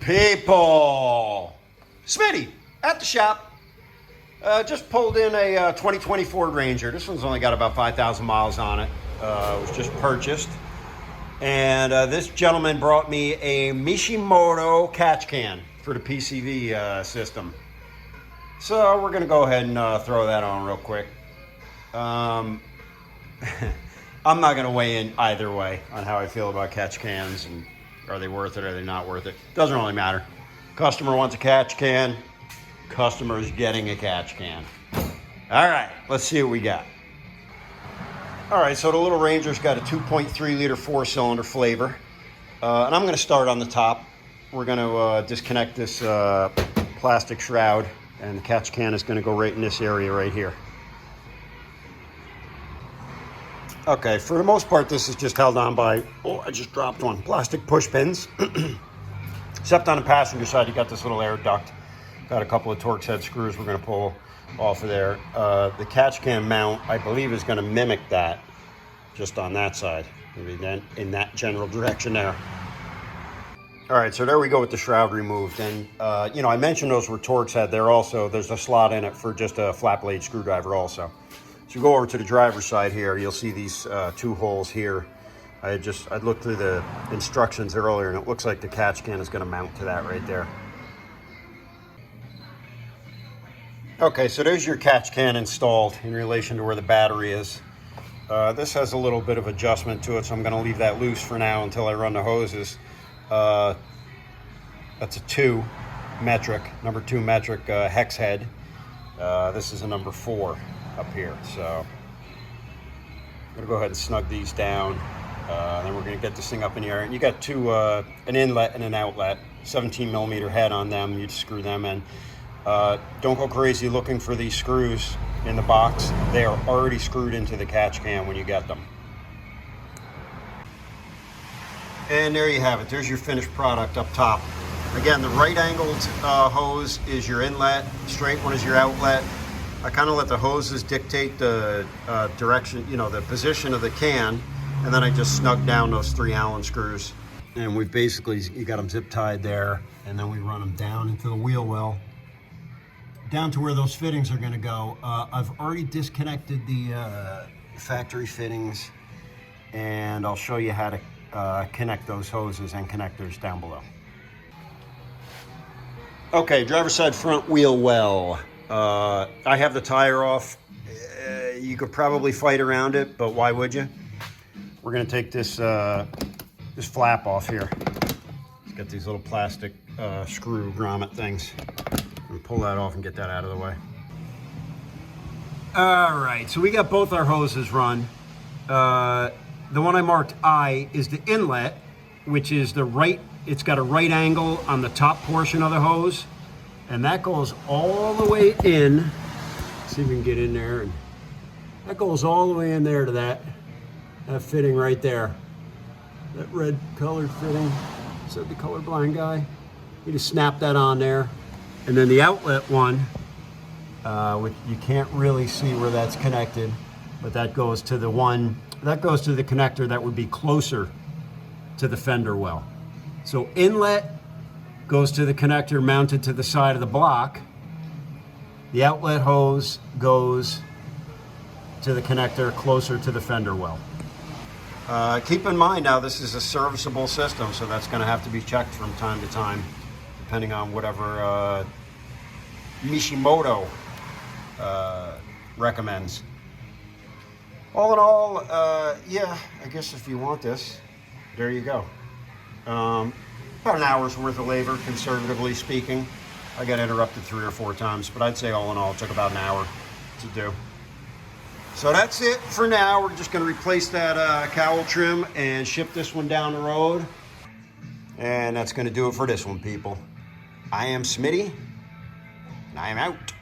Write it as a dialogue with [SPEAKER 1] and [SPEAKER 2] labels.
[SPEAKER 1] people? Smitty at the shop. Just pulled in a 2020 Ford Ranger. This one's only got about 5,000 miles on it. It was just purchased. And this gentleman brought me a Mishimoto catch can for the PCV system. So we're going to go ahead and throw that on real quick. I'm not going to weigh in either way on how I feel about catch cans and are they worth it, are they not worth it. Doesn't really matter. Customer wants a catch can. Customer's getting a catch can. All right, let's see what we got. All right, so the little Ranger's got a 2.3 liter 4-cylinder flavor. And I'm going to start on the top. We're going to disconnect this plastic shroud, and the catch can is going to go right in this area right here. Okay, for the most part, this is just held on by, oh, I just dropped one, plastic push pins. Except on the passenger side, you got this little air duct. Got a couple of Torx head screws we're going to pull off of there. The catch can mount, I believe, is going to mimic that just on that side. Maybe then in that general direction there. All right, so there we go with the shroud removed. And, you know, I mentioned those were Torx head. There's a slot in it for just a flat blade screwdriver also. So you go over to the driver's side here, you'll see these two holes here. I looked through the instructions earlier, and it looks like the catch can is going to mount to that right there. Okay, so there's your catch can installed in relation to where the battery is. This has a little bit of adjustment to it, so I'm going to leave that loose for now until I run the hoses. That's a number 2 metric hex head. This is a number 4 up here, so I'm going to go ahead and snug these down. Then we're going to get this thing up in the air. And you got an inlet and an outlet, 17 millimeter head on them. You just screw them in. Don't go crazy looking for these screws in the box. They are already screwed into the catch can when you get them. And there you have it. There's your finished product up top. Again, the right angled hose is your inlet. Straight one is your outlet. I kind of let the hoses dictate the direction, you know, the position of the can. And then I just snug down those 3 Allen screws. And we've basically, you got them zip tied there. And then we run them down into the wheel well, down to where those fittings are going to go. I've already disconnected the factory fittings, and I'll show you how to connect those hoses and connectors down below. Okay, driver's side front wheel well. I have the tire off. You could probably fight around it, but why would you? We're going to take this flap off here. It's got these little plastic screw grommet things. And pull that off and get that out of the way. All right, so we got both our hoses run. The one I marked I is the inlet, which is the right, it's got a right angle on the top portion of the hose. And that goes all the way in. Let's see if we can get in there. And that goes all the way in there to that fitting right there. That red colored fitting. Said the colorblind guy. You just snap that on there. And then the outlet one, which you can't really see where that's connected, but that goes to the connector that would be closer to the fender well. So inlet goes to the connector mounted to the side of the block. The outlet hose goes to the connector closer to the fender well. Keep in mind now, this is a serviceable system, so that's going to have to be checked from time to time, depending on whatever Mishimoto recommends. All in all, yeah, I guess if you want this, there you go. About an hour's worth of labor, conservatively speaking. I got interrupted 3 or 4 times, but I'd say all in all, it took about an hour to do. So that's it for now. We're just going to replace that cowl trim and ship this one down the road. And that's going to do it for this one, people. I am Smitty, and I am out.